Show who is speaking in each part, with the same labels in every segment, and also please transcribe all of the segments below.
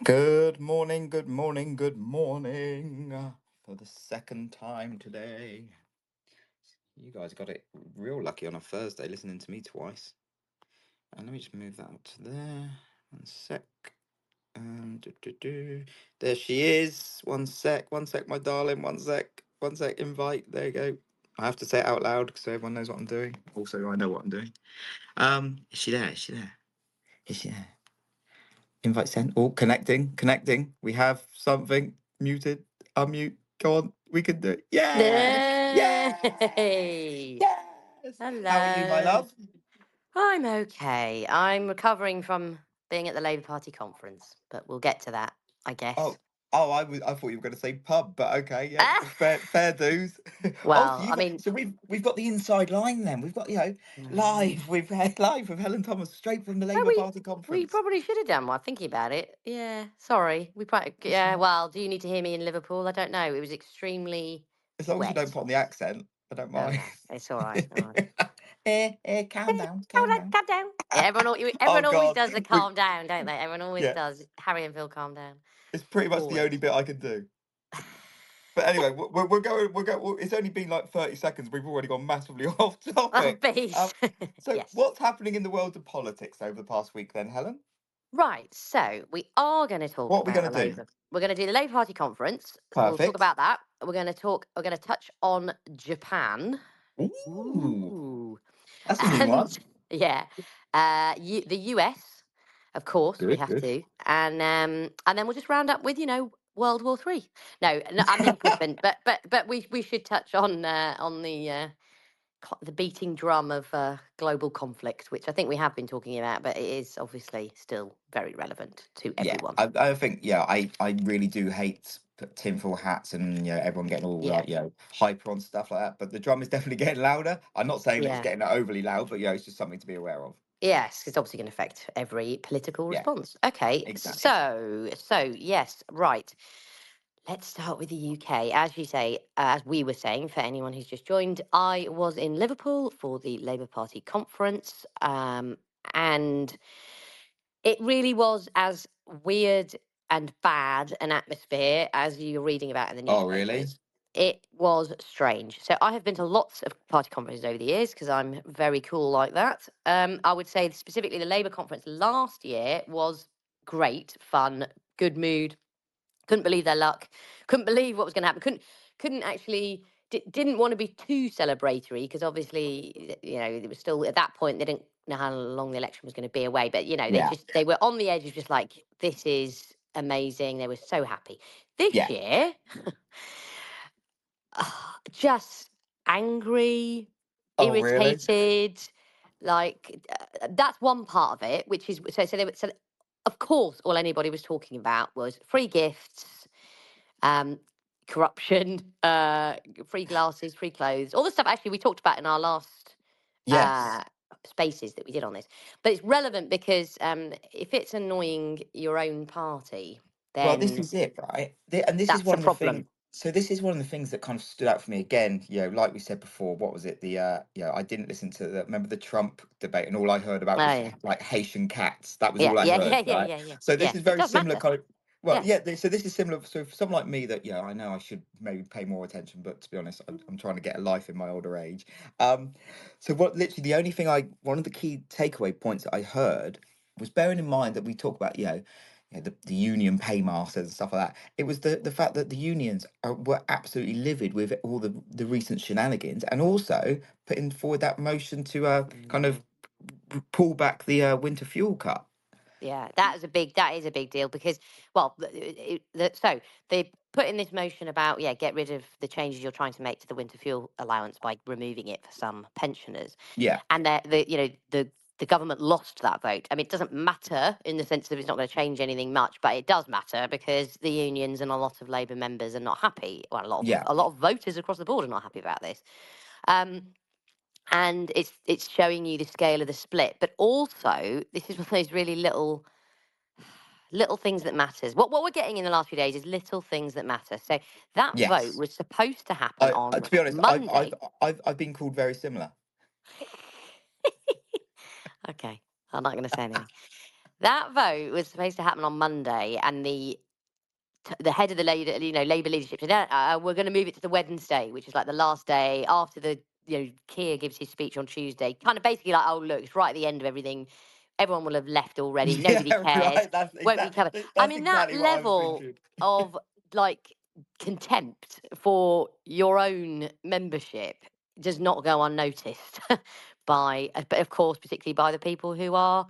Speaker 1: Good morning, good morning, good morning. For the second time today. You guys got it real lucky on a Thursday listening to me twice. And let me just move that up to there. One sec. There she is. One sec, my darling. One sec, invite. There you go. I have to say it out loud so everyone knows what I'm doing. Also, I know what I'm doing. Is she there? Is she there? Is she there? Invite sent. Oh, connecting. We have something muted. Unmute. Go on. We can do it. Yes. Yes.
Speaker 2: Yay!
Speaker 1: Yes. How are you, my
Speaker 2: Hello.
Speaker 1: love?
Speaker 2: I'm okay. I'm recovering from being at the Labour Party conference, but we'll get to that, I guess.
Speaker 1: Oh, I thought you were going to say pub, but okay, yeah, fair dues. Oh, so
Speaker 2: Well,
Speaker 1: you
Speaker 2: I
Speaker 1: got
Speaker 2: mean,
Speaker 1: so we've got the inside line then. We've got
Speaker 2: mm,
Speaker 1: live with Helen Thomas straight from the
Speaker 2: well,
Speaker 1: Labour Party
Speaker 2: we
Speaker 1: conference.
Speaker 2: probably should have done one. Thinking about it, yeah. Sorry, we probably
Speaker 1: It's
Speaker 2: yeah.
Speaker 1: fine.
Speaker 2: Well, do you need to hear me in Liverpool? I don't know. It was extremely
Speaker 1: As long as you don't
Speaker 2: wet.
Speaker 1: put on the accent, I don't
Speaker 2: Oh
Speaker 1: mind.
Speaker 2: no, it's all right. All right.
Speaker 1: Calm down,
Speaker 2: Calm
Speaker 1: calm
Speaker 2: down,
Speaker 1: down.
Speaker 2: calm down. Yeah,
Speaker 1: Oh
Speaker 2: everyone always
Speaker 1: God,
Speaker 2: does the
Speaker 1: we
Speaker 2: calm down, don't they? Everyone always
Speaker 1: yeah,
Speaker 2: does. Harry and Phil, calm down.
Speaker 1: it's pretty much the
Speaker 2: Always.
Speaker 1: only bit I can do. But anyway, we're going. It's only been like 30 seconds. We've already gone massively off
Speaker 2: Oh,
Speaker 1: topic.
Speaker 2: beast.
Speaker 1: So
Speaker 2: Yes.
Speaker 1: what's happening in the world of politics over the past week, then, Helen?
Speaker 2: Right. So we are going to talk
Speaker 1: What are we
Speaker 2: about
Speaker 1: going
Speaker 2: the
Speaker 1: to do?
Speaker 2: Labour. We're going to do the Labour Party conference. So we'll talk
Speaker 1: Perfect.
Speaker 2: about that. We're going to talk. We're going to touch on Japan.
Speaker 1: Ooh,
Speaker 2: Ooh.
Speaker 1: that's a new one.
Speaker 2: And yeah, the US, of course, we
Speaker 1: Good,
Speaker 2: have
Speaker 1: good.
Speaker 2: to, and then we'll just round up with World War III. No, no, I'm being flippant, but we should touch on the beating drum of global conflict, which I think we have been talking about, but it is obviously still very relevant to
Speaker 1: Yeah,
Speaker 2: everyone.
Speaker 1: I think I really do hate tinfoil hats and everyone getting all
Speaker 2: Yeah,
Speaker 1: like hyper on stuff like that. But the drum is definitely getting louder. I'm not saying that it's
Speaker 2: yeah,
Speaker 1: getting overly loud, but it's just something to be aware of.
Speaker 2: yes, it's obviously going to affect every political
Speaker 1: Yeah,
Speaker 2: response. Okay,
Speaker 1: exactly.
Speaker 2: so yes, right. Let's start with the UK. As you say, as we were saying, for anyone who's just joined, I was in Liverpool for the Labour Party conference, and it really was as weird and bad an atmosphere as you're reading about in the
Speaker 1: Oh, really?
Speaker 2: newspapers. It was strange. So I have been to lots of party conferences over the years because I'm very cool like that. I would say specifically the Labour conference last year was great, fun, good mood. Couldn't believe their luck. Couldn't believe what was going to happen. Couldn't actually didn't want to be too celebratory because obviously it was still at that point they didn't know how long the election was going to be away, but
Speaker 1: Yeah,
Speaker 2: they were on the edge of just like, this is amazing. They were so happy. This
Speaker 1: yeah.
Speaker 2: year, just angry,
Speaker 1: Oh, really?
Speaker 2: irritated. Like that's one part of it, which is so of course all anybody was talking about was free gifts, um, corruption, free glasses, free clothes, all the stuff actually we talked about in our last
Speaker 1: Yes.
Speaker 2: uh, spaces that we did on this. But it's relevant because if it's annoying your own party,
Speaker 1: Well, this
Speaker 2: then
Speaker 1: is it, right? And this is
Speaker 2: that's a
Speaker 1: one of the things.
Speaker 2: problem.
Speaker 1: So this is one of the things that kind of stood out for me again. Like we said before, what was it? I didn't listen to remember the Trump debate, and all I heard about
Speaker 2: Oh,
Speaker 1: was
Speaker 2: yeah.
Speaker 1: like Haitian cats. That was
Speaker 2: Yeah,
Speaker 1: all I
Speaker 2: yeah,
Speaker 1: heard,
Speaker 2: yeah, yeah,
Speaker 1: right?
Speaker 2: yeah, yeah,
Speaker 1: So this
Speaker 2: yeah.
Speaker 1: is
Speaker 2: It
Speaker 1: very
Speaker 2: does
Speaker 1: similar
Speaker 2: matter.
Speaker 1: kind of. Well,
Speaker 2: Yeah.
Speaker 1: yeah. So this is similar. So for someone like me, that I know I should maybe pay more attention, but to be honest, I'm trying to get a life in my older age. Um, so what? Literally, the only thing one of the key takeaway points that I heard was bearing in mind that we talk about, the union paymasters and stuff like that. It was the fact that the unions were absolutely livid with all the recent shenanigans, and also putting forward that motion to kind of
Speaker 2: Mm.
Speaker 1: pull back the winter fuel cut.
Speaker 2: Yeah, that is a big deal because, well, so they put in this motion about, get rid of the changes you're trying to make to the winter fuel allowance by removing it for some pensioners,
Speaker 1: Yeah,
Speaker 2: and the government lost that vote. I mean, it doesn't matter in the sense that it's not going to change anything much, but it does matter because the unions and a lot of Labour members are not happy. Well,
Speaker 1: yeah.
Speaker 2: a lot of voters across the board are not happy about this. Um, and it's showing you the scale of the split, but also this is one of those really little things that matters. What we're getting in the last few days is little things that matter. So that vote
Speaker 1: Yes.
Speaker 2: was supposed to happen on
Speaker 1: To be honest,
Speaker 2: Monday.
Speaker 1: I've been called very similar.
Speaker 2: Okay, I'm not going to say anything. that vote was supposed to happen on Monday, and the head of the Labour leadership said, we're going to move it to the Wednesday, which is like the last day after Keir gives his speech on Tuesday. Kind of basically like, oh look, it's right at the end of everything. Everyone will have left already. Nobody
Speaker 1: Yeah,
Speaker 2: cares.
Speaker 1: right. That's
Speaker 2: Won't be covered. I
Speaker 1: that's
Speaker 2: mean, that
Speaker 1: exactly what I was
Speaker 2: level
Speaker 1: thinking.
Speaker 2: of like contempt for your own membership does not go unnoticed but of course, particularly by the people who are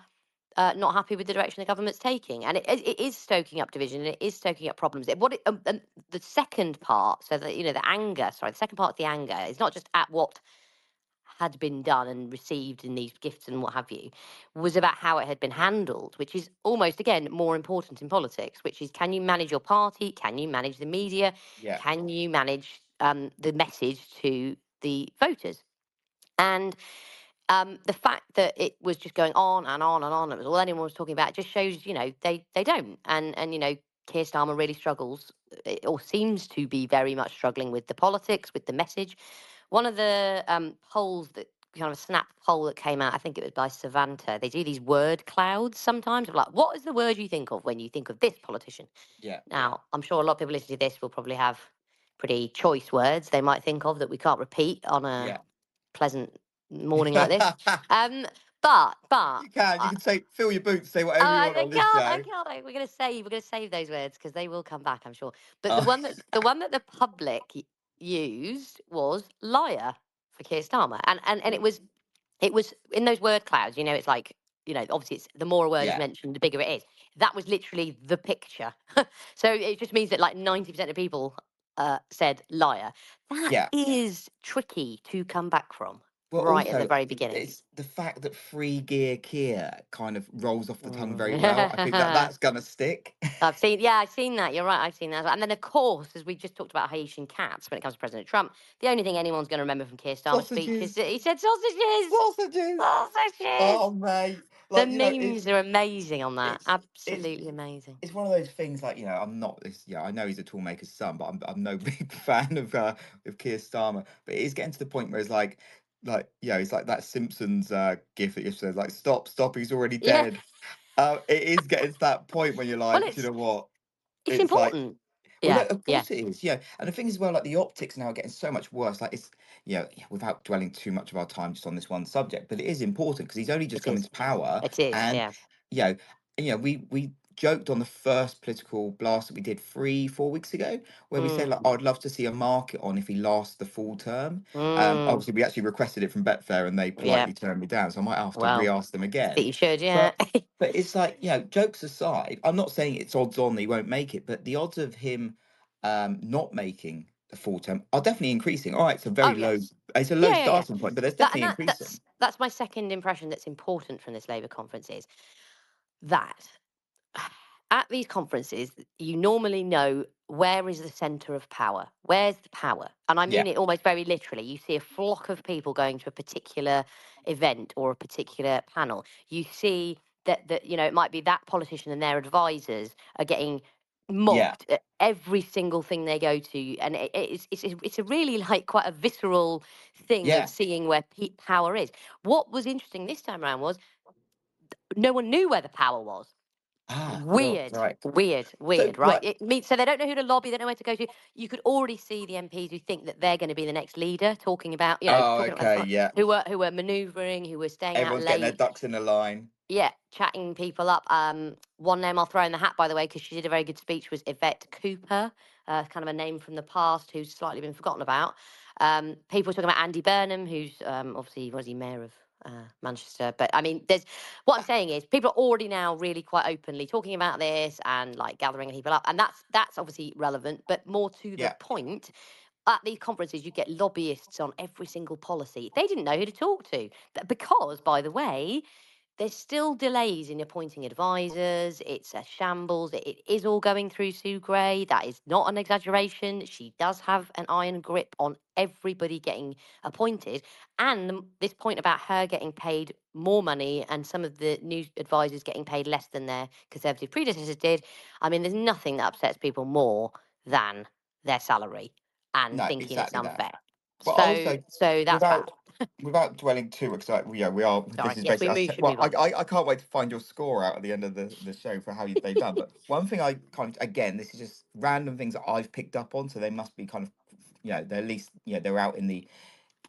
Speaker 2: not happy with the direction the government's taking, and it is stoking up division, and it is stoking up problems. And the second part, so that the anger. Sorry, the second part of the anger is not just at what had been done and received in these gifts and what have you, was about how it had been handled, which is almost again more important in politics. Which is, can you manage your party? Can you manage the media?
Speaker 1: Yeah,
Speaker 2: Can you manage the message to the voters? And the fact that it was just going on and on and on, it was all anyone was talking about, just shows, they don't. And Keir Starmer really struggles, or seems to be very much struggling with the politics, with the message. One of the polls that kind of a snap poll that came out, I think it was by Savanta, they do these word clouds sometimes of like, what is the word you think of when you think of this politician?
Speaker 1: yeah,
Speaker 2: Now, I'm sure a lot of people listening to this will probably have pretty choice words they might think of that we can't repeat on a
Speaker 1: yeah.
Speaker 2: pleasant morning like this. But
Speaker 1: You can. You
Speaker 2: uh,
Speaker 1: can say, fill your boots, say whatever you want
Speaker 2: I
Speaker 1: on this
Speaker 2: can't, I
Speaker 1: show.
Speaker 2: can't. We're gonna save those words because they will come back, I'm sure. But the
Speaker 1: Oh,
Speaker 2: one that the public used was liar for Keir Starmer, and it was in those word clouds. It's like, obviously, it's the more a word is
Speaker 1: yeah,
Speaker 2: mentioned, the bigger it is. That was literally the picture. So it just means that like 90% of people said liar. That
Speaker 1: yeah.
Speaker 2: is tricky to come back from
Speaker 1: Well,
Speaker 2: right at the
Speaker 1: also,
Speaker 2: very beginning.
Speaker 1: it's the fact that free gear Kia kind of rolls off the tongue very well. I think that
Speaker 2: Mm.
Speaker 1: that's gonna stick.
Speaker 2: I've seen that. You're right. I've seen that. As well. And then, of course, as we just talked about Haitian cats when it comes to President Trump, the only thing anyone's going to remember from Keir Starmer's speech is
Speaker 1: Sausages,
Speaker 2: that he said sausages,
Speaker 1: sausages.
Speaker 2: sausages.
Speaker 1: Oh, mate,
Speaker 2: The
Speaker 1: like
Speaker 2: memes are amazing on that.
Speaker 1: it's
Speaker 2: Absolutely amazing.
Speaker 1: it's one of those things like, I'm not this, yeah, I know he's a toolmaker's son, but I'm no big fan of Keir Starmer. But it is getting to the point where it's like, it's like that Simpsons gif that you said, like, stop, he's already
Speaker 2: Yeah.
Speaker 1: dead. It is getting to that point when you're
Speaker 2: Well,
Speaker 1: like, do you know what?
Speaker 2: it's
Speaker 1: It's like,
Speaker 2: important.
Speaker 1: well, no,
Speaker 2: Yeah.
Speaker 1: of
Speaker 2: Yeah.
Speaker 1: course it is, yeah. And the thing is, well, like the optics now are getting so much worse. Like it's, without dwelling too much of our time just on this one subject, but it is important because he's only just
Speaker 2: It
Speaker 1: come
Speaker 2: is.
Speaker 1: into power,
Speaker 2: It is.
Speaker 1: and
Speaker 2: Yeah.
Speaker 1: you know, we joked on the first political blast that we did 3, 4 weeks ago, where we said
Speaker 2: Mm.
Speaker 1: like, I'd love to see a market on if he lasts the full term.
Speaker 2: Mm.
Speaker 1: Obviously, we actually requested it from Betfair, and they
Speaker 2: Yeah.
Speaker 1: politely turned me down, so I might have to
Speaker 2: Well,
Speaker 1: re-ask them
Speaker 2: I think
Speaker 1: again.
Speaker 2: you should. Yeah.
Speaker 1: But it's like, jokes aside, I'm not saying it's odds on that he won't make it, but the odds of him not making the full term are definitely increasing. All right,
Speaker 2: Oh yes.
Speaker 1: it's a low
Speaker 2: Yeah. Yeah. Yeah.
Speaker 1: starting point, but there's
Speaker 2: That and
Speaker 1: definitely increasing.
Speaker 2: that's my second impression that's important from this Labour conference is that at these conferences, you normally know where is the centre of power. Where's the power? And I
Speaker 1: Yeah,
Speaker 2: mean it almost very literally. You see a flock of people going to a particular event or a particular panel. You see that it might be that politician and their advisors are getting
Speaker 1: yeah,
Speaker 2: mobbed at every single thing they go to, and it's a really like quite a visceral thing of
Speaker 1: yeah.
Speaker 2: seeing where power is. What was interesting this time around was no one knew where the power was. Weird,
Speaker 1: Right.
Speaker 2: weird,
Speaker 1: So,
Speaker 2: weird, right?
Speaker 1: right.
Speaker 2: It means so they don't know who to lobby, they don't know where to go to. You could already see the MPs who think that they're going to be the next leader,
Speaker 1: Oh,
Speaker 2: talking about
Speaker 1: okay. Yeah.
Speaker 2: who were manoeuvring, who were staying out
Speaker 1: Everyone's getting their
Speaker 2: late,
Speaker 1: ducks in a line.
Speaker 2: yeah, chatting people up. One name I'll throw in the hat, by the way, because she did a very good speech, was Yvette Cooper, kind of a name from the past who's slightly been forgotten about. People were talking about Andy Burnham, who's obviously, was he mayor of Manchester? But I mean, what I'm saying is people are already now really quite openly talking about this and like gathering people up, and that's obviously relevant. But more to the
Speaker 1: Yeah.
Speaker 2: point, at these conferences, you get lobbyists on every single policy. They didn't know who to talk to because, by the way, there's still delays in appointing advisors. It's a shambles. It is all going through Sue Gray. That is not an exaggeration. She does have an iron grip on everybody getting appointed. And this point about her getting paid more money and some of the new advisors getting paid less than their Conservative predecessors did. I mean, there's nothing that upsets people more than their salary and
Speaker 1: No,
Speaker 2: thinking it's
Speaker 1: exactly that.
Speaker 2: unfair.
Speaker 1: But
Speaker 2: So,
Speaker 1: also,
Speaker 2: so that's
Speaker 1: without
Speaker 2: bad.
Speaker 1: without dwelling too much, like, yeah, we are.
Speaker 2: Sorry.
Speaker 1: This is
Speaker 2: Yes, we
Speaker 1: basically us.
Speaker 2: should
Speaker 1: Well,
Speaker 2: move on.
Speaker 1: I can't wait to find your score out at the end of the show for how they've done. But one thing I kind of, again, this is just random things that I've picked up on, so they must be kind of, they're at least, they're out in the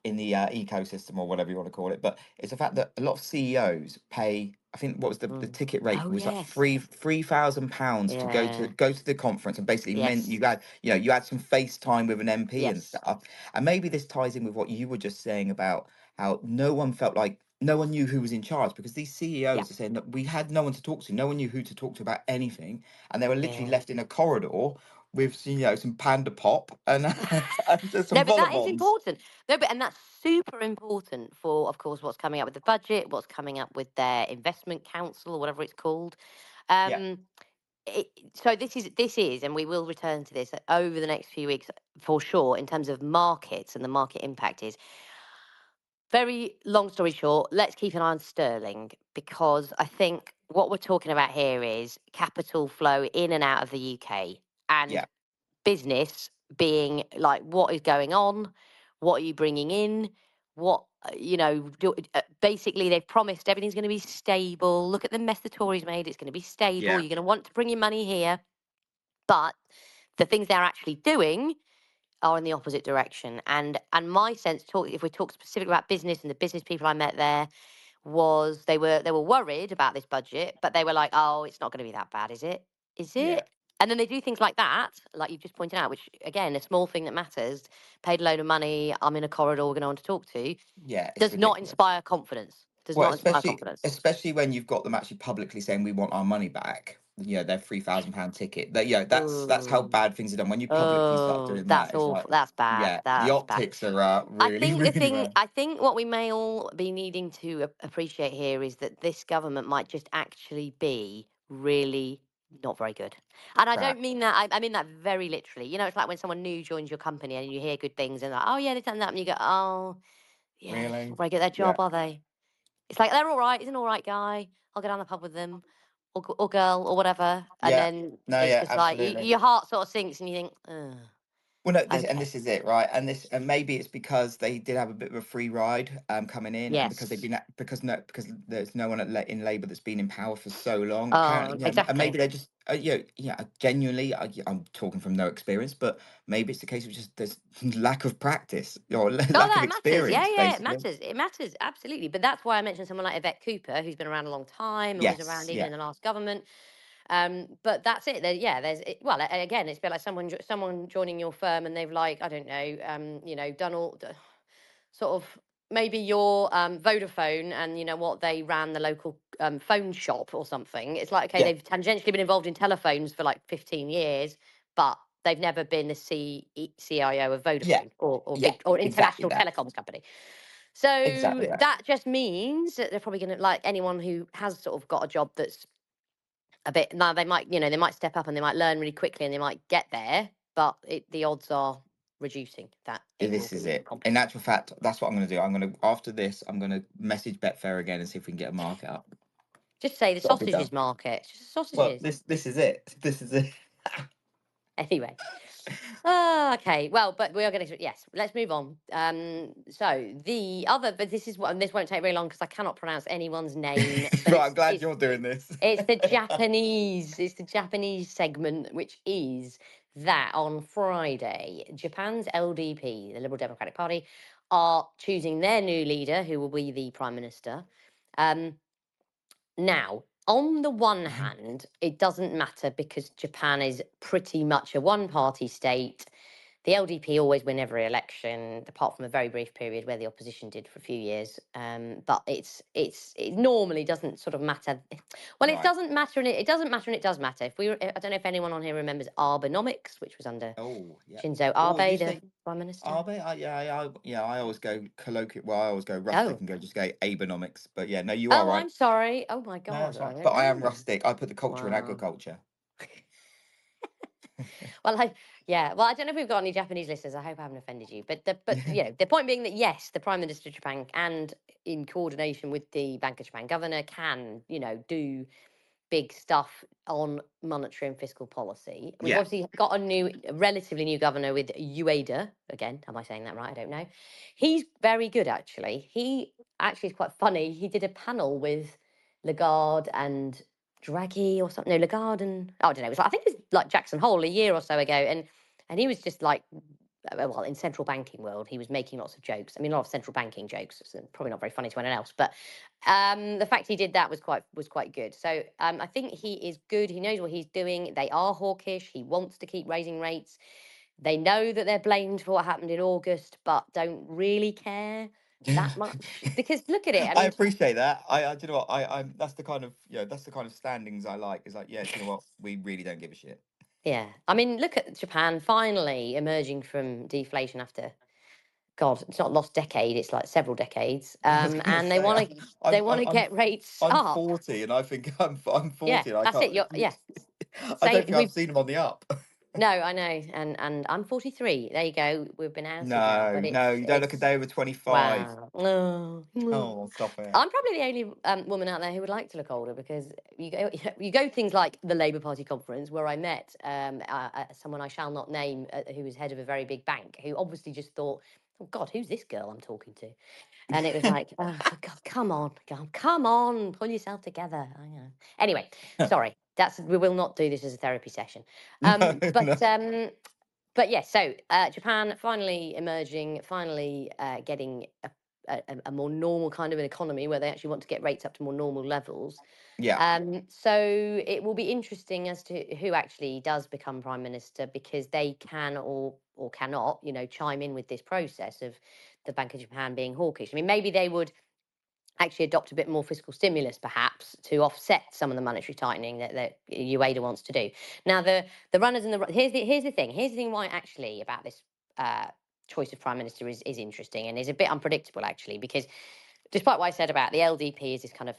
Speaker 1: ecosystem or whatever you want to call it. But it's the fact that a lot of CEOs pay. I think what was the
Speaker 2: Mm.
Speaker 1: ticket rate
Speaker 2: Oh
Speaker 1: was like
Speaker 2: yes.
Speaker 1: £3,000 to
Speaker 2: Yeah.
Speaker 1: go to the conference, and basically meant
Speaker 2: Yes.
Speaker 1: you had you had some FaceTime with an MP and
Speaker 2: Yes.
Speaker 1: stuff. And maybe this ties in with what you were just saying about how no one felt like no one knew who was in charge, because these
Speaker 2: Yeah.
Speaker 1: CEOs are saying that we had no one to talk to, no one knew who to talk to about anything, and they were literally
Speaker 2: Yeah.
Speaker 1: left in a corridor with some panda pop and, and just
Speaker 2: No,
Speaker 1: some
Speaker 2: but
Speaker 1: vol
Speaker 2: that is
Speaker 1: bonds.
Speaker 2: important. No, but and that's super important for, of course, what's coming up with the budget, what's coming up with their investment council or whatever it's called.
Speaker 1: Yeah,
Speaker 2: Um, so this is, and we will return to this over the next few weeks for sure. In terms of markets and the market impact is very long story short. Let's keep an eye on sterling, because I think what we're talking about here is capital flow in and out of the UK, and
Speaker 1: yeah,
Speaker 2: business being like, what is going on, what are you bringing in, what basically they've promised everything's going to be stable. Look at the mess the Tories made. It's going to be stable,
Speaker 1: yeah.
Speaker 2: you're going to want to bring your money here, but the things they're actually doing are in the opposite direction. And my sense, talk if we talk specifically about business and the business people I met there, was they were worried about this budget, but they were like, "Oh, it's not going to be that bad, is it? Is
Speaker 1: Yeah,
Speaker 2: it?" And then they do things like that, like you've just pointed out, which again, a small thing that matters. Paid a load of money. I'm in a corridor. We're going to want to talk to.
Speaker 1: yeah, it's
Speaker 2: Does not
Speaker 1: ridiculous.
Speaker 2: inspire confidence. Does
Speaker 1: Well,
Speaker 2: not inspire confidence.
Speaker 1: especially when you've got them actually publicly saying we want our money back. Their £3,000 ticket. That that's how
Speaker 2: Oh,
Speaker 1: bad things are done. When you publicly start
Speaker 2: oh,
Speaker 1: doing
Speaker 2: that's
Speaker 1: that, it's like,
Speaker 2: awful. That's bad.
Speaker 1: yeah, the
Speaker 2: That's bad.
Speaker 1: optics are
Speaker 2: I
Speaker 1: really
Speaker 2: think the
Speaker 1: really
Speaker 2: thing,
Speaker 1: bad.
Speaker 2: I think what we may all be needing to appreciate here is that this government might just actually be really not very good. And I
Speaker 1: Crap.
Speaker 2: don't mean that, I mean that very literally. It's like when someone new joins your company and you hear good things and like, oh yeah, they've done that. And you go, oh, yeah, they're just
Speaker 1: Really?
Speaker 2: not very good at their
Speaker 1: Yeah,
Speaker 2: job, are they? It's like, they're all right. He's an all right guy. I'll go down the pub with them, or girl or whatever. And
Speaker 1: yeah.
Speaker 2: then
Speaker 1: No,
Speaker 2: it's
Speaker 1: yeah,
Speaker 2: just like,
Speaker 1: absolutely.
Speaker 2: your heart sort of sinks and you think,
Speaker 1: Well, no,
Speaker 2: okay.
Speaker 1: this is it, right? And maybe it's because they did have a bit of a free ride coming in, and because they've
Speaker 2: Yes.
Speaker 1: been because there's no one in Labour that's been in power for so long. Apparently,
Speaker 2: Oh,
Speaker 1: and maybe
Speaker 2: exactly.
Speaker 1: they're just genuinely, I'm talking from no experience, but maybe it's the case of just there's lack of practice or
Speaker 2: Oh,
Speaker 1: lack of
Speaker 2: that matters. Yeah,
Speaker 1: experience,
Speaker 2: yeah, it
Speaker 1: basically.
Speaker 2: matters. It matters, absolutely. But that's why I mentioned someone like Yvette Cooper, who's been around a long time and was
Speaker 1: Yes,
Speaker 2: around even
Speaker 1: yeah,
Speaker 2: in the last government. But that's it. Yeah, well, again, it's a bit like someone joining your firm and they've, like, I don't know, done sort of, maybe your Vodafone, and you know what, they ran the local phone shop or something. It's like, okay,
Speaker 1: yeah,
Speaker 2: they've tangentially been involved in telephones for like 15 years, but they've never been the CIO of
Speaker 1: yeah,
Speaker 2: Vodafone, or
Speaker 1: yeah,
Speaker 2: big or
Speaker 1: exactly
Speaker 2: international
Speaker 1: that,
Speaker 2: telecoms company. So
Speaker 1: exactly that.
Speaker 2: that just means that they're probably going to, like anyone who has sort of got a job that's a bit, now they might, they might step up and they might learn really quickly and they might get there, but the odds are reducing that it will
Speaker 1: This is
Speaker 2: be
Speaker 1: it. In
Speaker 2: competent.
Speaker 1: actual fact, that's what I'm going to do. After this, I'm going to message Betfair again and see if we can get a market up.
Speaker 2: Just say the
Speaker 1: Got to be done.
Speaker 2: sausages market. It's just the
Speaker 1: Well,
Speaker 2: sausages.
Speaker 1: this is it. This is it.
Speaker 2: Anyway. Okay. Well, but we are going to, yes, let's move on. So the other, but this is what, and this won't take very long because I cannot pronounce anyone's name, but
Speaker 1: Right, I'm glad you're doing this.
Speaker 2: it's the Japanese segment, which is that on Friday, Japan's LDP, the Liberal Democratic Party, are choosing their new leader, who will be the Prime Minister. Um, Now, on the one hand, it doesn't matter because Japan is pretty much a one party state. The LDP always win every election, apart from a very brief period where the opposition did for a few years. But it normally doesn't sort of matter. Well, it
Speaker 1: Right.
Speaker 2: doesn't matter, and it doesn't matter, and it does matter. I don't know if anyone on here remembers Abenomics, which was under
Speaker 1: Oh, yeah.
Speaker 2: Shinzo
Speaker 1: Oh, did you
Speaker 2: Abe, the
Speaker 1: say
Speaker 2: prime minister.
Speaker 1: Arbe? Yeah, I always go colloquial. Well, I always go rustic
Speaker 2: Oh,
Speaker 1: and go just go Abenomics. But yeah, no, you are
Speaker 2: oh,
Speaker 1: right.
Speaker 2: I'm sorry. Oh my
Speaker 1: No,
Speaker 2: God,
Speaker 1: that's
Speaker 2: I
Speaker 1: right.
Speaker 2: don't
Speaker 1: But I am
Speaker 2: know.
Speaker 1: rustic. I put the culture in
Speaker 2: Wow.
Speaker 1: agriculture.
Speaker 2: Well, yeah. Well, I don't know if we've got any Japanese listeners. I hope I haven't offended you. But the point being that yes, the Prime Minister of Japan, and in coordination with the Bank of Japan governor, can do big stuff on monetary and fiscal policy. We've
Speaker 1: Yeah.
Speaker 2: obviously got a relatively new governor with Ueda. Again, am I saying that right? I don't know. He's very good, actually. He actually is quite funny. He did a panel with Lagarde and Draghi or something. No, Lagarde and I don't know. It was like, I think it was like Jackson Hole a year or so ago, and he was just like, well, in central banking world, he was making lots of jokes. I mean, a lot of central banking jokes. So probably not very funny to anyone else, but the fact he did that was quite good. So I think he is good. He knows what he's doing. They are hawkish. He wants to keep raising rates. They know that they're blamed for what happened in August, but don't really care that much because look at it. I
Speaker 1: I
Speaker 2: mean,
Speaker 1: appreciate that. Do you know what? I'm that's the kind of, that's the kind of standings I like. Is like, yeah, do you know what? We really don't give a shit.
Speaker 2: yeah. I mean, look at Japan finally emerging from deflation after God, it's not lost decade. It's like several decades.
Speaker 1: I was gonna
Speaker 2: And they
Speaker 1: say,
Speaker 2: want to they want to get rates
Speaker 1: I'm
Speaker 2: up.
Speaker 1: 40, and I think I'm
Speaker 2: Yeah,
Speaker 1: 40, and I
Speaker 2: that's it.
Speaker 1: can't.
Speaker 2: Yeah.
Speaker 1: I don't
Speaker 2: Say
Speaker 1: think I've
Speaker 2: we
Speaker 1: seen them on the up.
Speaker 2: no, I know, and I'm 43. There you go. We've been outed now,
Speaker 1: No,
Speaker 2: but
Speaker 1: no, you don't look a
Speaker 2: it's
Speaker 1: day over 25.
Speaker 2: wow. No, no.
Speaker 1: Oh, stop it.
Speaker 2: I'm probably the only woman out there who would like to look older because you go things like the Labour Party conference where I met someone I shall not name who was head of a very big bank who obviously just thought, oh God, who's this girl I'm talking to? And it was like, oh, for God, come on, God, come on, pull yourself together. I know. Anyway, sorry, we will not do this as a therapy session.
Speaker 1: No,
Speaker 2: Um,
Speaker 1: no.
Speaker 2: but um, but yes, so Japan finally emerging, finally getting a more normal kind of an economy where they actually want to get rates up to more normal levels.
Speaker 1: Yeah,
Speaker 2: So it will be interesting as to who actually does become prime minister because they can or cannot, chime in with this process of the Bank of Japan being hawkish. I mean, maybe they would actually adopt a bit more fiscal stimulus, perhaps, to offset some of the monetary tightening that Ueda wants to do. Now, the runners and here's the thing why actually about this uh, choice of prime minister is interesting and is a bit unpredictable actually because despite what I said about the LDP is this kind of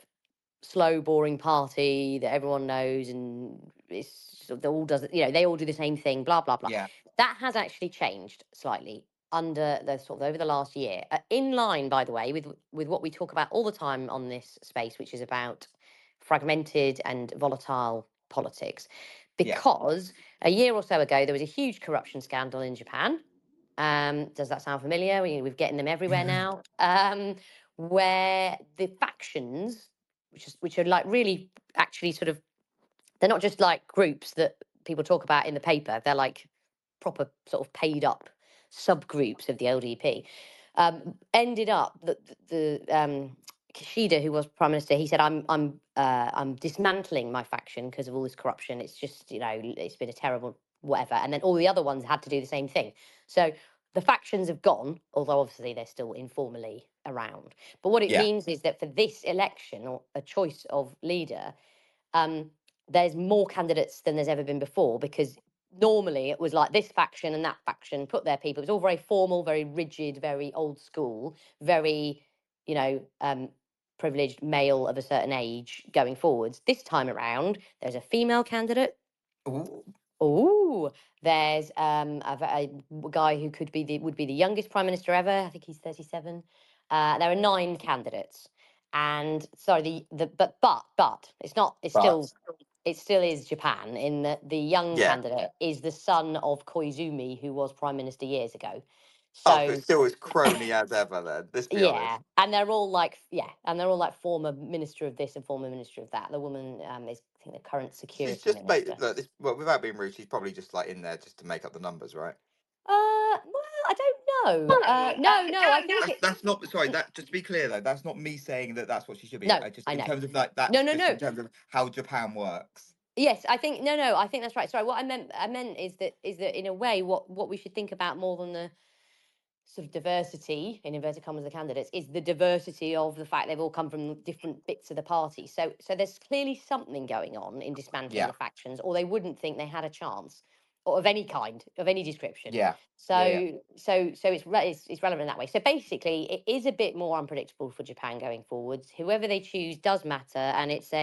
Speaker 2: slow, boring party that everyone knows, and it's sort of, they all do the same thing, blah blah blah.
Speaker 1: yeah,
Speaker 2: That has actually changed slightly under the sort of over the last year, in line, by the way, with what we talk about all the time on this space, which is about fragmented and volatile politics.
Speaker 1: yeah.
Speaker 2: Because a year or so ago, there was a huge corruption scandal in Japan. Does that sound familiar? We're getting them everywhere now. Where the factions, which are like really actually sort of, they're not just like groups that people talk about in the paper. They're like proper sort of paid up subgroups of the LDP. Ended up that Kishida, who was prime minister, he said, I'm dismantling my faction because of all this corruption. It's just it's been a terrible whatever." And then all the other ones had to do the same thing. So the factions have gone, although obviously they're still informally around. But what it
Speaker 1: Yeah.
Speaker 2: means is that for this election or a choice of leader, um, there's more candidates than there's ever been before because normally it was like this faction and that faction put their people. It was all very formal, very rigid, very old school, very, you know, um, privileged male of a certain age going forwards. This time around, there's a female candidate.
Speaker 1: Ooh,
Speaker 2: Oh, there's guy who would be the youngest prime minister ever. I think he's 37. There are nine candidates, and sorry, but it's not.
Speaker 1: but
Speaker 2: It still is Japan in that the young
Speaker 1: yeah.
Speaker 2: candidate is the son of Koizumi, who was prime minister years ago.
Speaker 1: Oh, so it's
Speaker 2: So
Speaker 1: still as crony as ever then. Let's be
Speaker 2: yeah,
Speaker 1: honest.
Speaker 2: and they're all like former minister of this and former minister of that. The woman is, I think, the current
Speaker 1: She's
Speaker 2: security
Speaker 1: just
Speaker 2: minister.
Speaker 1: look, well, without being rude, she's probably just like in there just to make up the numbers, right?
Speaker 2: Well, I don't know. No, I think it.
Speaker 1: That's not sorry. That just to be clear though, that's not me saying that that's what she should be.
Speaker 2: No,
Speaker 1: I just
Speaker 2: I
Speaker 1: in
Speaker 2: know.
Speaker 1: terms of like
Speaker 2: No,
Speaker 1: that's
Speaker 2: no,
Speaker 1: just in
Speaker 2: no.
Speaker 1: terms of how Japan works.
Speaker 2: Yes, I think no. I think that's right. Sorry, what I meant is that in a way, what we should think about more than the sort of diversity in inverted commas of the candidates is the diversity of the fact they've all come from different bits of the party. So there's clearly something going on in dismantling
Speaker 1: Yeah,
Speaker 2: the factions, or they wouldn't think they had a chance, or of any kind, of any description.
Speaker 1: yeah, yeah, yeah.
Speaker 2: So it's relevant in that way. So basically, it is a bit more unpredictable for Japan going forwards. Whoever they choose does matter, and it's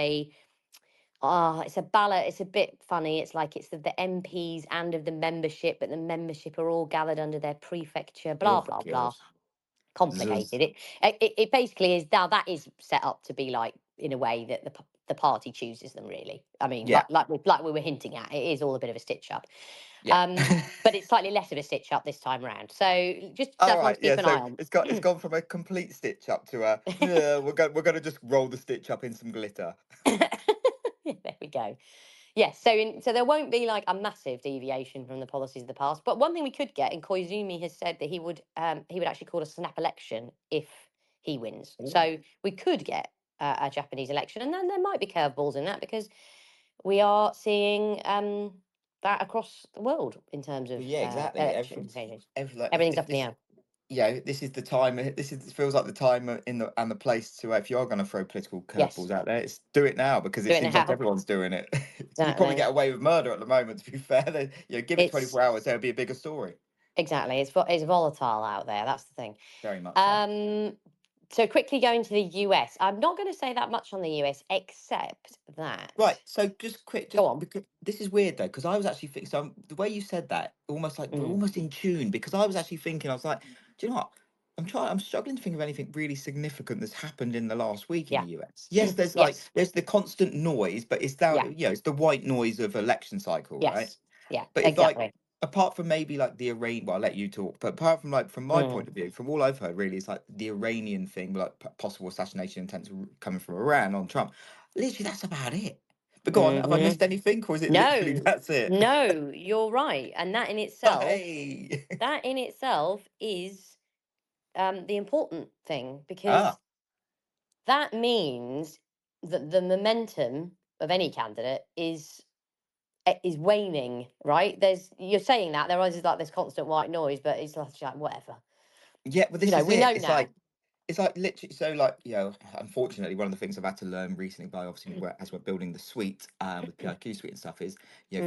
Speaker 2: a ballot. It's a bit funny. It's like it's the MPs and of the membership, but the membership are all gathered under their prefecture. Blah
Speaker 1: Oh
Speaker 2: blah
Speaker 1: God.
Speaker 2: blah. Complicated.
Speaker 1: Zzz.
Speaker 2: It basically is now that is set up to be like in a way that the party chooses them, really. I mean,
Speaker 1: Yeah.
Speaker 2: like we were hinting at, it is all a bit of a stitch up.
Speaker 1: Yeah.
Speaker 2: But it's slightly less of a stitch up this time round. So just
Speaker 1: All
Speaker 2: that's one
Speaker 1: right.
Speaker 2: to
Speaker 1: Yeah.
Speaker 2: keep an
Speaker 1: So
Speaker 2: eye on.
Speaker 1: it's gone from a complete stitch up to a we're going to just roll the stitch up in some glitter.
Speaker 2: There we go. Yes, so there won't be like a massive deviation from the policies of the past. But one thing we could get, and Koizumi has said that he would actually call a snap election if he wins.
Speaker 1: Ooh.
Speaker 2: So we could get a Japanese election, and then there might be curveballs in that because we are seeing that across the world in terms of
Speaker 1: Well, yeah, exactly.
Speaker 2: election changes.
Speaker 1: Like
Speaker 2: Everything's
Speaker 1: if
Speaker 2: up in the
Speaker 1: this,
Speaker 2: air.
Speaker 1: this is the time. This is feels like the time in the and the place to if you are going to throw political
Speaker 2: Yes,
Speaker 1: curveballs out there, it's do it now because
Speaker 2: do
Speaker 1: it
Speaker 2: it
Speaker 1: seems like
Speaker 2: now.
Speaker 1: everyone's doing it. You probably
Speaker 2: Exactly.
Speaker 1: get away with murder at the moment. To be fair, give it
Speaker 2: It's
Speaker 1: 24 hours, there'll be a bigger story.
Speaker 2: exactly. It's volatile out there. That's the thing.
Speaker 1: Very much so.
Speaker 2: Um, so quickly going to the US. I'm not going to say that much on the US, except
Speaker 1: Right.
Speaker 2: that.
Speaker 1: So just quick,
Speaker 2: Go
Speaker 1: just
Speaker 2: on.
Speaker 1: because this is weird though, because I was actually thinking. So the way you said that, almost like we're
Speaker 2: Mm,
Speaker 1: almost in tune. Because I was actually thinking, I was like, do you know what? I'm struggling to think of anything really significant that's happened in the last week in the
Speaker 2: yeah.
Speaker 1: US. Yes, there's like
Speaker 2: Yes.
Speaker 1: there's the constant noise, but it's down,
Speaker 2: Yeah.
Speaker 1: it's the white noise of election cycle, right?
Speaker 2: Yes. Yeah.
Speaker 1: But it's like,
Speaker 2: Exactly.
Speaker 1: apart from maybe like the Iran, well, I'll let you talk. But apart from like from my
Speaker 2: Mm,
Speaker 1: point of view, from all I've heard, really, it's like the Iranian thing, like possible assassination intents coming from Iran on Trump. Literally, that's about it. But go on, have I
Speaker 2: hmm.
Speaker 1: missed anything, or is it literally
Speaker 2: No.
Speaker 1: that's it?
Speaker 2: No. You're right, and
Speaker 1: Hey,
Speaker 2: that in itself is the important thing
Speaker 1: ah,
Speaker 2: because that means that the momentum of any candidate is waning, right? You're saying that there is like this constant white noise, but it's like whatever.
Speaker 1: yeah. Well, this is
Speaker 2: We
Speaker 1: it.
Speaker 2: know now.
Speaker 1: It's like literally so like unfortunately one of the things I've had to learn recently by obviously as we're building the suite with PIQ suite and stuff is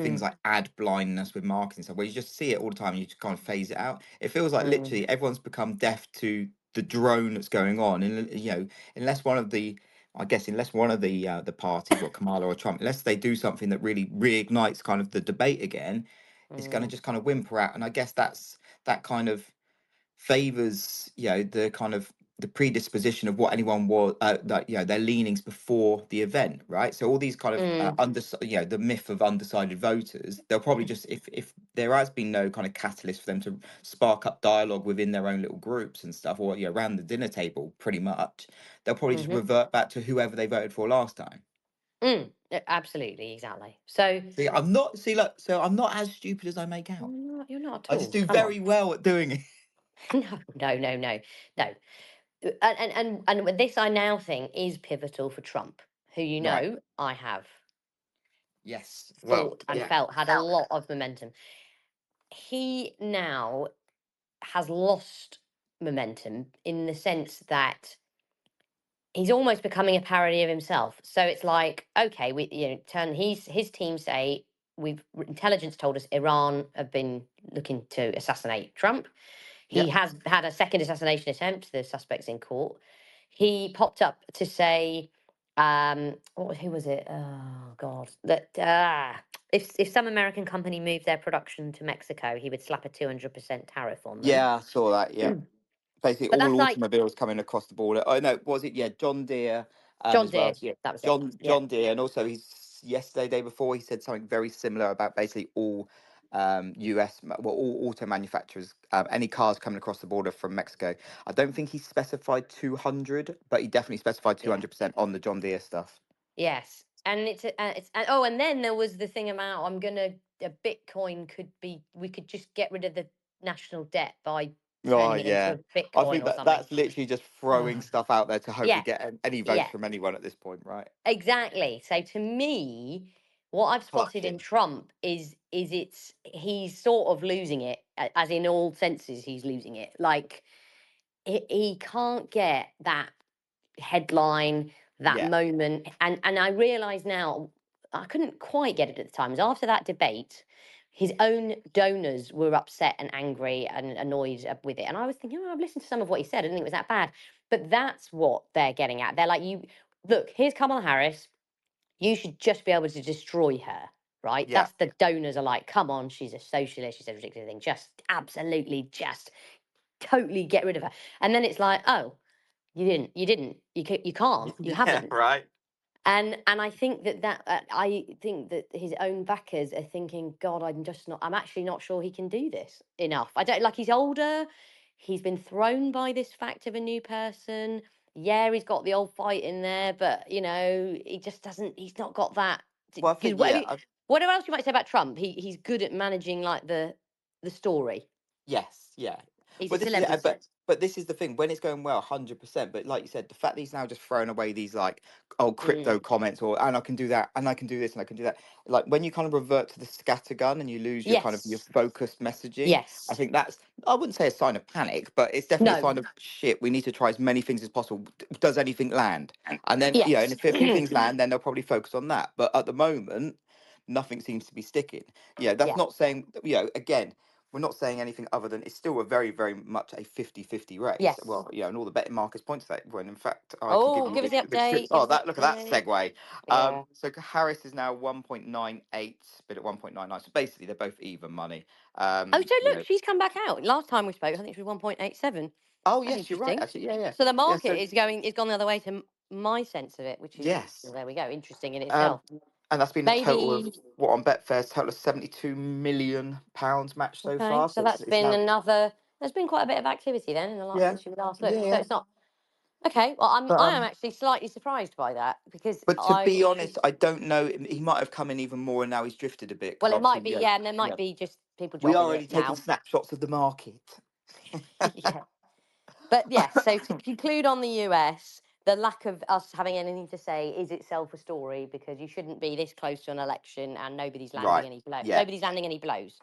Speaker 1: things
Speaker 2: Mm,
Speaker 1: like ad blindness with marketing stuff where you just see it all the time and you just kind of phase it out. It feels like
Speaker 2: mm,
Speaker 1: literally everyone's become deaf to the drone that's going on, and unless one of the unless one of the parties or Kamala or Trump, unless they do something that really reignites kind of the debate again, it's going to
Speaker 2: mm,
Speaker 1: just kind of whimper out. And I guess that kind of favors the kind of the predisposition of what anyone was that their leanings before the event, right? So all these kind of
Speaker 2: mm,
Speaker 1: the myth of undecided voters, they'll probably just if there has been no kind of catalyst for them to spark up dialogue within their own little groups and stuff, or around the dinner table pretty much, they'll probably just
Speaker 2: hmm.
Speaker 1: revert back to whoever they voted for last time.
Speaker 2: Absolutely, exactly. So
Speaker 1: So I'm not as stupid as I make out.
Speaker 2: you're not at
Speaker 1: I just
Speaker 2: all.
Speaker 1: do
Speaker 2: Come on.
Speaker 1: very well at doing it.
Speaker 2: No, no, no, no, no. And with this, I now think is pivotal for Trump, who
Speaker 1: Right.
Speaker 2: I have
Speaker 1: Yes. Well,
Speaker 2: thought and
Speaker 1: yeah.
Speaker 2: felt had a lot of momentum. He now has lost momentum in the sense that he's almost becoming a parody of himself. So it's like, okay, we his team say we've intelligence told us Iran have been looking to assassinate Trump. He
Speaker 1: Yep.
Speaker 2: has had a second assassination attempt. The suspect's in court. He popped up to say, who was it? Oh God, that if some American company moved their production to Mexico, he would slap a 200% tariff on them.
Speaker 1: Yeah, I saw that. Yeah, basically
Speaker 2: But
Speaker 1: all
Speaker 2: that's like
Speaker 1: automobiles coming across the border. Oh no, was it? Yeah, John Deere,
Speaker 2: John
Speaker 1: as well.
Speaker 2: Deere.
Speaker 1: Yeah,
Speaker 2: That was it. Yeah.
Speaker 1: John Deere, and also he's yesterday, day before, he said something very similar about basically all US, all auto manufacturers, any cars coming across the border from Mexico. I don't think he specified 200, but he definitely specified
Speaker 2: Yeah.
Speaker 1: 200% on the John Deere stuff.
Speaker 2: Yes. And and then there was the thing about a Bitcoin could be we could just get rid of the national debt by
Speaker 1: Oh
Speaker 2: turning it into
Speaker 1: yeah,
Speaker 2: a
Speaker 1: I
Speaker 2: Bitcoin
Speaker 1: think
Speaker 2: or
Speaker 1: that
Speaker 2: something.
Speaker 1: that's literally just
Speaker 2: Uh,
Speaker 1: throwing stuff out there to hopefully
Speaker 2: yeah.
Speaker 1: get any votes
Speaker 2: Yeah.
Speaker 1: from anyone at this point, right?
Speaker 2: Exactly. So to me, what I've
Speaker 1: Pluck
Speaker 2: spotted in
Speaker 1: him.
Speaker 2: Trump is he's sort of losing it, as in all senses he's losing it. Like he can't get that headline, that
Speaker 1: Yeah.
Speaker 2: moment, and I realise now I couldn't quite get it at the time. It was after that debate. His own donors were upset and angry and annoyed with it. And I was thinking, oh, I've listened to some of what he said. I didn't think it was that bad. But that's what they're getting at. They're like, you look, here's Kamala Harris. You should just be able to destroy her, right?
Speaker 1: Yeah.
Speaker 2: That's the donors are like, come on, she's a socialist. She said ridiculous thing. Just absolutely, just totally get rid of her. And then it's like, oh, you didn't, you can't, you
Speaker 1: Yeah,
Speaker 2: haven't.
Speaker 1: right.
Speaker 2: And I think I think that his own backers are thinking, God, I'm actually not sure he can do this enough. I don't like he's older. He's been thrown by this fact of a new person. Yeah, he's got the old fight in there, but he just doesn't. He's not got that.
Speaker 1: Well, I
Speaker 2: Because
Speaker 1: think, yeah,
Speaker 2: whatever else you might say about Trump, he's good at managing like the story.
Speaker 1: yes, yeah.
Speaker 2: He's a
Speaker 1: Well, this is it,
Speaker 2: celebrity.
Speaker 1: but this is the thing. When it's going well, 100%. But like you said, the fact that he's now just throwing away these like, oh,
Speaker 2: Mm.
Speaker 1: crypto comments, or and I can do that, and I can do this, and I can do that. Like when you kind of revert to the scattergun and you lose your kind of your
Speaker 2: Yes.
Speaker 1: focused messaging, I
Speaker 2: Yes.
Speaker 1: think that's, I wouldn't say a sign of panic, but it's definitely a
Speaker 2: No.
Speaker 1: sign of shit. We need to try as many things as possible. Does anything land? And then and
Speaker 2: Yes.
Speaker 1: if a few things land, then they'll probably focus on that. But at the moment, nothing seems to be sticking. That's
Speaker 2: Yeah.
Speaker 1: not saying, again, we're not saying anything other than it's still a very, very much a 50-50 race.
Speaker 2: Yes.
Speaker 1: Well, and all the betting markets point to that. When in fact, I can give
Speaker 2: Oh,
Speaker 1: you
Speaker 2: give us the
Speaker 1: the
Speaker 2: update. Give
Speaker 1: oh,
Speaker 2: us the
Speaker 1: that, look at that
Speaker 2: update.
Speaker 1: segue.
Speaker 2: Yeah.
Speaker 1: So Harris is now 1.98, but at 1.99. So basically, they're both even money.
Speaker 2: Oh,
Speaker 1: Um,
Speaker 2: so
Speaker 1: you
Speaker 2: look,
Speaker 1: know.
Speaker 2: she's come back out. Last time we spoke, I think she was 1.87.
Speaker 1: Oh
Speaker 2: That's
Speaker 1: yes, you're right.
Speaker 2: interesting.
Speaker 1: Actually, yeah, yeah,
Speaker 2: So the
Speaker 1: yeah.
Speaker 2: market
Speaker 1: So
Speaker 2: is gone the other way to my sense of it, which is,
Speaker 1: yes,
Speaker 2: well, there we go, interesting in
Speaker 1: um,
Speaker 2: itself.
Speaker 1: and that's been a total of
Speaker 2: Maybe,
Speaker 1: what on Betfair's total of £72 million match so
Speaker 2: okay,
Speaker 1: far.
Speaker 2: so
Speaker 1: So
Speaker 2: that's
Speaker 1: it's
Speaker 2: been
Speaker 1: now,
Speaker 2: there's been quite a bit of activity then in the last,
Speaker 1: yeah,
Speaker 2: since you last
Speaker 1: yeah,
Speaker 2: looked. So
Speaker 1: yeah.
Speaker 2: it's not, okay, well,
Speaker 1: But
Speaker 2: I am actually slightly surprised by that because
Speaker 1: But to be honest, I don't know. He might have come in even more, and now he's drifted a bit because
Speaker 2: well, it
Speaker 1: obviously,
Speaker 2: might be, yeah, and there
Speaker 1: yeah,
Speaker 2: might be just people
Speaker 1: we are
Speaker 2: jobbing it
Speaker 1: only taking
Speaker 2: now.
Speaker 1: snapshots of the market.
Speaker 2: Yeah. But yes, so to conclude on the US, the lack of us having anything to say is itself a story because you shouldn't be this close to an election and
Speaker 1: Right? Yeah,
Speaker 2: nobody's landing any blows.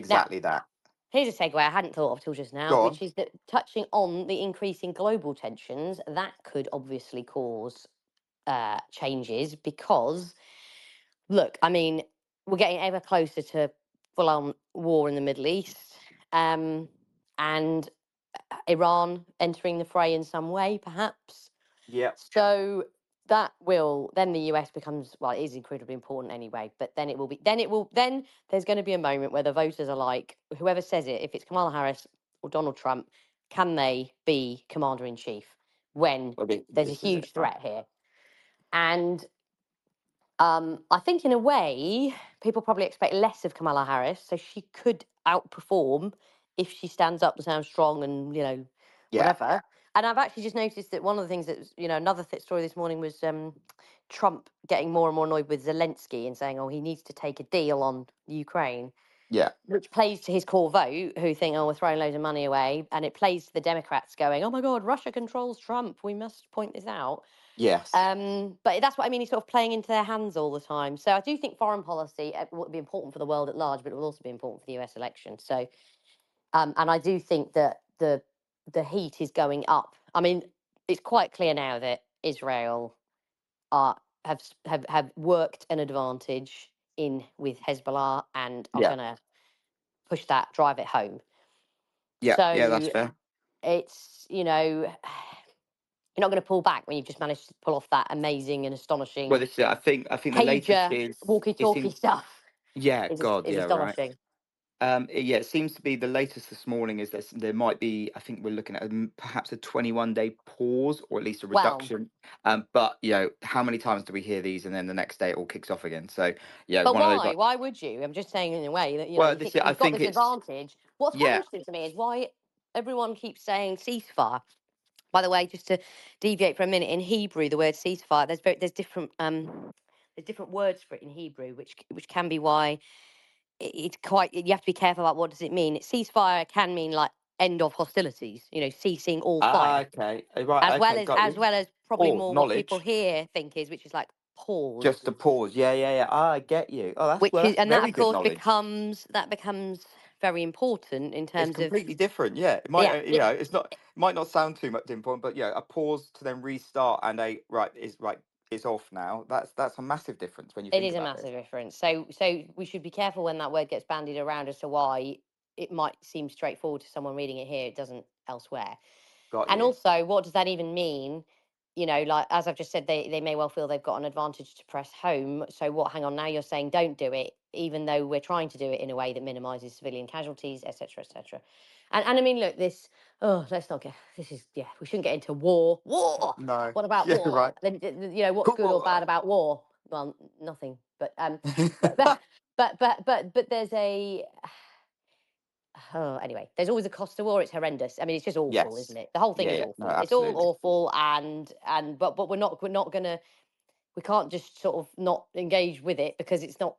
Speaker 2: Now,
Speaker 1: exactly that.
Speaker 2: here's a segue I hadn't thought of till just now,
Speaker 1: Go
Speaker 2: which
Speaker 1: on.
Speaker 2: is that touching on the increasing global tensions, that could obviously cause changes because, look, I mean, we're getting ever closer to full on war in the Middle East. And Iran entering the fray in some way, perhaps.
Speaker 1: Yeah,
Speaker 2: So that will then the US becomes, well, it is incredibly important anyway. But then then there's going to be a moment where the voters are like, whoever says it, if it's Kamala Harris or Donald Trump, can they be commander in chief when
Speaker 1: well,
Speaker 2: there's a
Speaker 1: this is it,
Speaker 2: huge
Speaker 1: right?
Speaker 2: threat here? And I think in a way, people probably expect less of Kamala Harris, so she could outperform if she stands up and sounds strong and
Speaker 1: Yeah,
Speaker 2: whatever. And I've actually just noticed that one of the things that another story this morning was Trump getting more and more annoyed with Zelensky and saying, "Oh, he needs to take a deal on Ukraine,"
Speaker 1: yeah,
Speaker 2: which plays to his core vote, who think, "Oh, we're throwing loads of money away," and it plays to the Democrats going, "Oh my God, Russia controls Trump. We must point this out."
Speaker 1: yes,
Speaker 2: But that's what I mean. He's sort of playing into their hands all the time. So I do think foreign policy will be important for the world at large, but it will also be important for the US election. So, and I do think that the heat is going up. I mean, it's quite clear now that Israel are have worked an advantage in with Hezbollah and are
Speaker 1: yeah,
Speaker 2: going to push that, drive it home.
Speaker 1: yeah, yeah. That's
Speaker 2: So
Speaker 1: fair.
Speaker 2: it's you're not going to pull back when you've just managed to pull off that amazing and
Speaker 1: Well,
Speaker 2: astonishing
Speaker 1: this is it. I think the latest
Speaker 2: pager
Speaker 1: is it
Speaker 2: walkie-talkie
Speaker 1: seems.
Speaker 2: stuff
Speaker 1: Yeah, God,
Speaker 2: is
Speaker 1: yeah, right.
Speaker 2: astonishing.
Speaker 1: Yeah, it seems to be the latest this morning is that there might be, I think we're looking at perhaps a 21-day pause or at least a
Speaker 2: Well,
Speaker 1: reduction. But how many times do we hear these and then the next day it all kicks off again? So
Speaker 2: but
Speaker 1: one of those
Speaker 2: why?
Speaker 1: like,
Speaker 2: Why would you? I'm just saying in a way that
Speaker 1: well,
Speaker 2: you
Speaker 1: this
Speaker 2: think
Speaker 1: I
Speaker 2: you've got
Speaker 1: think
Speaker 2: this
Speaker 1: it's
Speaker 2: advantage. What's quite
Speaker 1: yeah.
Speaker 2: interesting to me is why everyone keeps saying ceasefire. By the way, just to deviate for a minute, in Hebrew, the word ceasefire, there's different words for it in Hebrew, which can be why it's quite. You have to be careful about what does it mean. Ceasefire can mean like end of hostilities, ceasing all fire,
Speaker 1: Okay, right, okay, got
Speaker 2: as
Speaker 1: you.
Speaker 2: well as probably
Speaker 1: Or
Speaker 2: more what people
Speaker 1: knowledge,
Speaker 2: here think is, which is like pause,
Speaker 1: just a pause. Yeah, yeah, yeah. I get you. Oh,
Speaker 2: which is,
Speaker 1: that's
Speaker 2: and that
Speaker 1: very
Speaker 2: of
Speaker 1: good
Speaker 2: course
Speaker 1: knowledge.
Speaker 2: becomes very important in
Speaker 1: It's
Speaker 2: terms of,
Speaker 1: completely different. Yeah, it might,
Speaker 2: yeah,
Speaker 1: it's not, it might not sound too much important, but yeah, a pause to then restart and a right is right, it's off now. That's a massive difference when you
Speaker 2: it
Speaker 1: think
Speaker 2: is a
Speaker 1: about it.
Speaker 2: massive difference. So we should be careful when that word gets bandied around as to why it might seem straightforward to someone reading it here, it doesn't elsewhere.
Speaker 1: Got
Speaker 2: And
Speaker 1: you.
Speaker 2: also, what does that even mean? Like as I've just said, they may well feel they've got an advantage to press home. So what? Hang on, now you're saying don't do it. even though we're trying to do it in a way that minimises civilian casualties, etc., etc. And I mean, look, this. Oh, let's not get. This is yeah. We shouldn't get into war. War.
Speaker 1: No.
Speaker 2: What about
Speaker 1: Yeah,
Speaker 2: war?
Speaker 1: right.
Speaker 2: You know, what's good or bad about war? Well, nothing. But but there's a. Oh, anyway, there's always a cost to war. It's horrendous. I mean, it's just awful,
Speaker 1: Yes.
Speaker 2: isn't it? The whole thing
Speaker 1: Yeah,
Speaker 2: is
Speaker 1: yeah. No,
Speaker 2: awful. It's all
Speaker 1: absolutely.
Speaker 2: awful, and but we're not gonna we can't just sort of not engage with it because it's not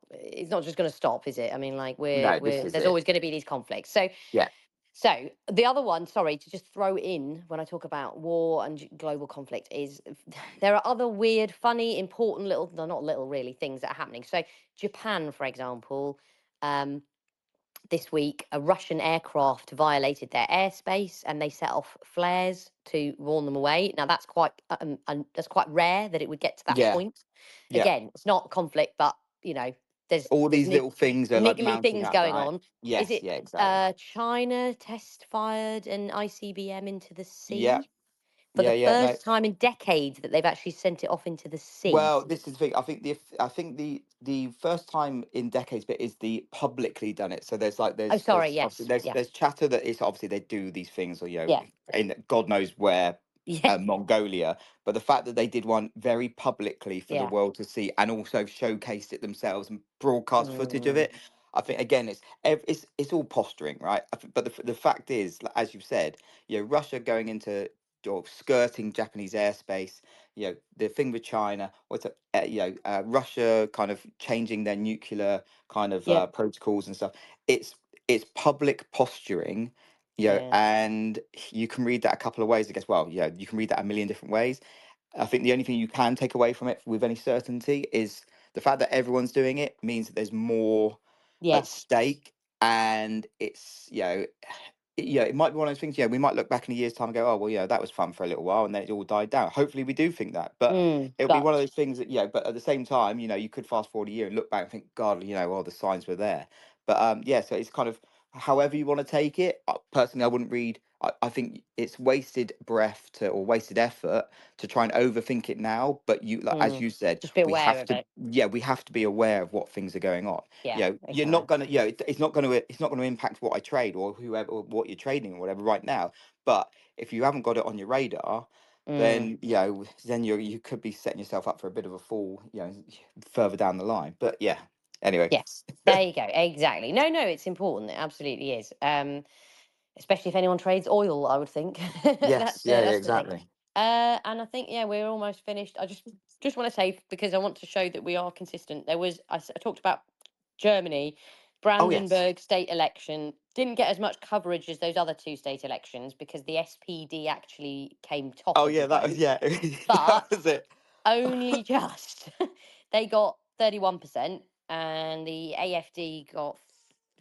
Speaker 2: just going to stop, is it? I mean, like
Speaker 1: No, this
Speaker 2: we're
Speaker 1: is
Speaker 2: there's
Speaker 1: it.
Speaker 2: always going to be these conflicts. So
Speaker 1: Yeah.
Speaker 2: so the other one, sorry, to just throw in when I talk about war and global conflict is there are other weird, funny, important little, no, not little really, things that are happening. So Japan, for example, um, this week, a Russian aircraft violated their airspace and they set off flares to warn them away. Now that's quite rare that it would get to that
Speaker 1: Yeah.
Speaker 2: point.
Speaker 1: Yeah.
Speaker 2: Again, it's not conflict, but you know, there's
Speaker 1: All
Speaker 2: there's
Speaker 1: these
Speaker 2: nig-
Speaker 1: little things are like
Speaker 2: niggly
Speaker 1: mounting
Speaker 2: things
Speaker 1: up,
Speaker 2: going
Speaker 1: right?
Speaker 2: on. Is
Speaker 1: Yes,
Speaker 2: it
Speaker 1: yeah, exactly.
Speaker 2: China test fired an ICBM into the
Speaker 1: Yeah.
Speaker 2: sea for the
Speaker 1: Yeah, yeah. No.
Speaker 2: first time in decades that they've actually sent it off into the sea?
Speaker 1: Well, this is the thing. I think the first time in decades bit is the publicly done it. So there's like
Speaker 2: Oh, sorry.
Speaker 1: there's obviously
Speaker 2: Yes. Yeah.
Speaker 1: there's chatter that is obviously they do these things or
Speaker 2: Yeah.
Speaker 1: in God knows where,
Speaker 2: Yeah.
Speaker 1: Mongolia, but the fact that they did one very publicly for the
Speaker 2: Yeah.
Speaker 1: world to see and also showcased it themselves and broadcast footage of
Speaker 2: Mm,
Speaker 1: it, I think again it's all posturing, right? But the fact is, like, as you said, Russia going into or skirting Japanese airspace, the thing with China, Russia kind of changing their nuclear kind of
Speaker 2: yeah.
Speaker 1: protocols and stuff. It's public posturing,
Speaker 2: Yeah.
Speaker 1: and you can read that a couple of ways. I guess. Well, you can read that a million different ways. I think the only thing you can take away from it with any certainty is the fact that everyone's doing it means that there's more at
Speaker 2: Yes.
Speaker 1: stake, and it's it might be one of those things. We might look back in a year's time and go, oh well, that was fun for a little while, and then it all died down. Hopefully, we do think that, but it'll be one of
Speaker 2: But
Speaker 1: those things that but at the same time, you could fast forward a year and look back and think, God, all the signs were there. But yeah, so it's kind of however you want to take it. Personally, I wouldn't read. I think it's wasted breath or wasted effort to try and overthink it now. But like as
Speaker 2: mm,
Speaker 1: you said,
Speaker 2: just be
Speaker 1: we
Speaker 2: aware
Speaker 1: have
Speaker 2: of
Speaker 1: to.
Speaker 2: it.
Speaker 1: Yeah, we have to be aware of what things are going on.
Speaker 2: Yeah,
Speaker 1: You're not
Speaker 2: exactly.
Speaker 1: gonna, it's not gonna impact what I trade or whoever or what you're trading or whatever right now. But if you haven't got it on your radar,
Speaker 2: Mm,
Speaker 1: then then you could be setting yourself up for a bit of a fall, further down the line. But yeah, anyway.
Speaker 2: yes, there you go. Exactly. No, no, it's important. It absolutely is. Especially if anyone trades oil, I would think.
Speaker 1: Yes, yeah, yeah,
Speaker 2: That's the thing.
Speaker 1: exactly.
Speaker 2: And I think yeah, we're almost finished. I just want to say because I want to show that we are consistent. I talked about Germany,
Speaker 1: Oh yes.
Speaker 2: Brandenburg state election didn't get as much coverage as those other two state elections because the SPD actually came top
Speaker 1: Oh
Speaker 2: of the
Speaker 1: yeah, that was
Speaker 2: vote,
Speaker 1: yeah. That
Speaker 2: but
Speaker 1: was it.
Speaker 2: only just. They got 31%, and the AFD got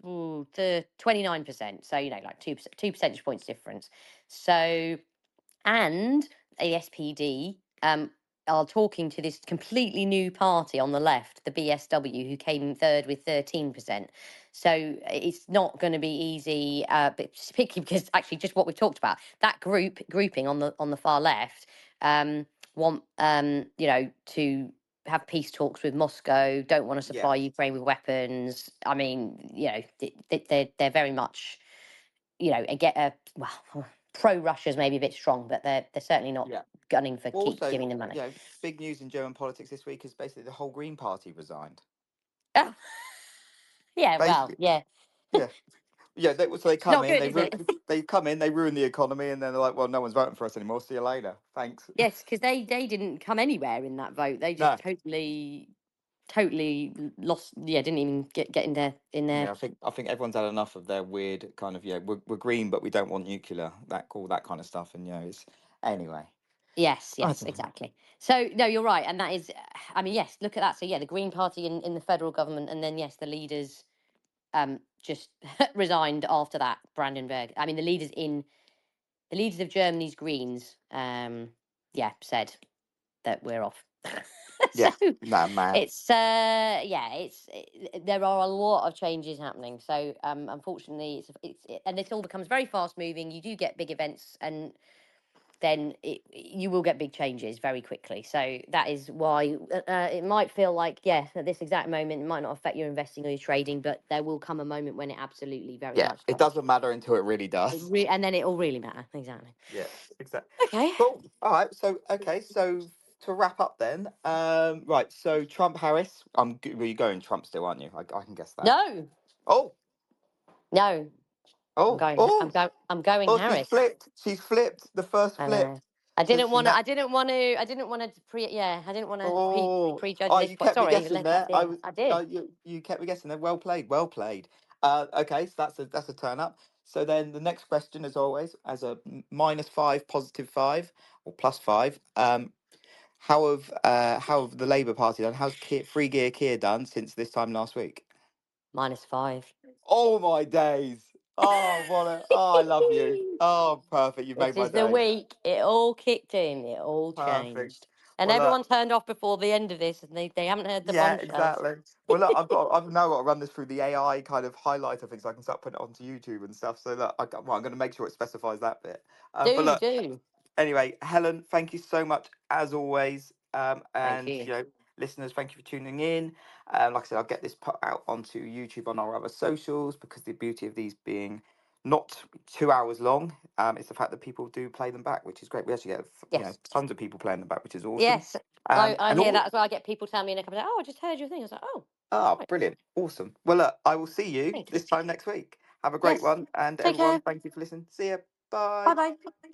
Speaker 2: 29%. So like 2 percentage points difference. So and ASPD are talking to this completely new party on the left, the BSW, who came third with 13%. So it's not going to be easy, but particularly because actually just what we've talked about, that grouping on the far left want to have peace talks with Moscow, don't want to
Speaker 1: Yeah,
Speaker 2: supply Ukraine with weapons. I mean, they're very much get a well, pro Russia's maybe a bit strong, but they're certainly not
Speaker 1: yeah.
Speaker 2: gunning for
Speaker 1: Well,
Speaker 2: keep
Speaker 1: also,
Speaker 2: giving them money.
Speaker 1: big news in German politics this week is basically the whole Green Party resigned.
Speaker 2: Oh, yeah, well,
Speaker 1: Basically,
Speaker 2: yeah,
Speaker 1: yeah. Yeah, so they
Speaker 2: it's
Speaker 1: come
Speaker 2: not
Speaker 1: in,
Speaker 2: good, is it?
Speaker 1: they come in, they ruin the economy, and then they're like, "Well, no one's voting for us anymore. See you later. Thanks."
Speaker 2: Yes, because they didn't come anywhere in that vote. They just
Speaker 1: No.
Speaker 2: totally lost. Yeah, didn't even get in there.
Speaker 1: Yeah, I think everyone's had enough of their weird kind of we're green, but we don't want nuclear. That kind of stuff, and it's anyway.
Speaker 2: Yes,
Speaker 1: I
Speaker 2: yes,
Speaker 1: don't know.
Speaker 2: exactly. So no, you're right, and that is, I mean, yes, look at that. So yeah, the Green Party in the federal government, and then yes, the leaders just resigned after that. Brandenburg. I mean, the leaders of Germany's Greens, yeah, said that we're off. So
Speaker 1: Yeah, nah, mad.
Speaker 2: there are a lot of changes happening. So unfortunately, and this all becomes very fast moving. You do get big events, and then you will get big changes very quickly. So that is why it might feel like, yeah, at this exact moment, it might not affect your investing or your trading, but there will come a moment when it absolutely very
Speaker 1: Yeah,
Speaker 2: much
Speaker 1: it
Speaker 2: does.
Speaker 1: doesn't matter until it really does.
Speaker 2: And then it'll really matter. Exactly.
Speaker 1: Yeah, exactly.
Speaker 2: Okay.
Speaker 1: Cool. All right. So, okay. So to wrap up then, right. So Trump, Harris. Well, you're going Trump still, aren't you? I can guess that.
Speaker 2: No,
Speaker 1: Oh,
Speaker 2: no,
Speaker 1: oh, oh,
Speaker 2: I'm going
Speaker 1: oh. She's
Speaker 2: Harris.
Speaker 1: flipped. She's flipped. The first
Speaker 2: I
Speaker 1: flip.
Speaker 2: know.
Speaker 1: So she now.
Speaker 2: I didn't want to. I didn't want to Yeah, I didn't want to
Speaker 1: Oh,
Speaker 2: prejudge
Speaker 1: oh,
Speaker 2: this
Speaker 1: you
Speaker 2: point.
Speaker 1: kept me
Speaker 2: Sorry,
Speaker 1: guessing
Speaker 2: let that
Speaker 1: there. I
Speaker 2: be.
Speaker 1: was,
Speaker 2: I did.
Speaker 1: you kept me guessing there. Well played, well played. Okay, so that's a turn up. So then the next question, as always, as a -5, +5, or +5. How have the Labour Party done? How's Free Gear Keir done since this time last week?
Speaker 2: -5.
Speaker 1: Oh my days! Oh, I love you. Oh, perfect. You've
Speaker 2: This
Speaker 1: made my
Speaker 2: is the
Speaker 1: day.
Speaker 2: week it all kicked in. It all
Speaker 1: Perfect.
Speaker 2: changed, and
Speaker 1: Well,
Speaker 2: everyone turned off before the end of this, and they haven't heard the
Speaker 1: yeah,
Speaker 2: bombshells.
Speaker 1: exactly. Well, look, I've now got to run this through the AI kind of highlighter thing, so I can start putting it onto YouTube and stuff. So that I'm going to make sure it specifies that bit. But
Speaker 2: Do
Speaker 1: look,
Speaker 2: do.
Speaker 1: anyway, Helen, thank you so much as always.
Speaker 2: Thank
Speaker 1: And
Speaker 2: you.
Speaker 1: listeners, thank you for tuning in. Like I said, I'll get this put out onto YouTube on our other socials because the beauty of these being not 2 hours long, is the fact that people do play them back, which is great. We actually get
Speaker 2: Yes,
Speaker 1: tons of people playing them back, which is awesome.
Speaker 2: yes. I
Speaker 1: And
Speaker 2: hear
Speaker 1: all
Speaker 2: that as well. I get people telling me in a couple of days, "Oh, I just heard your thing." I was like, "Oh,
Speaker 1: Ah,
Speaker 2: right,
Speaker 1: brilliant. Awesome. Well, look, I will see you
Speaker 2: thank you."
Speaker 1: this time next week. Have a great
Speaker 2: Yes.
Speaker 1: one. And
Speaker 2: Take care.
Speaker 1: everyone, thank you for listening. See you.
Speaker 2: Bye
Speaker 1: Bye.
Speaker 2: bye.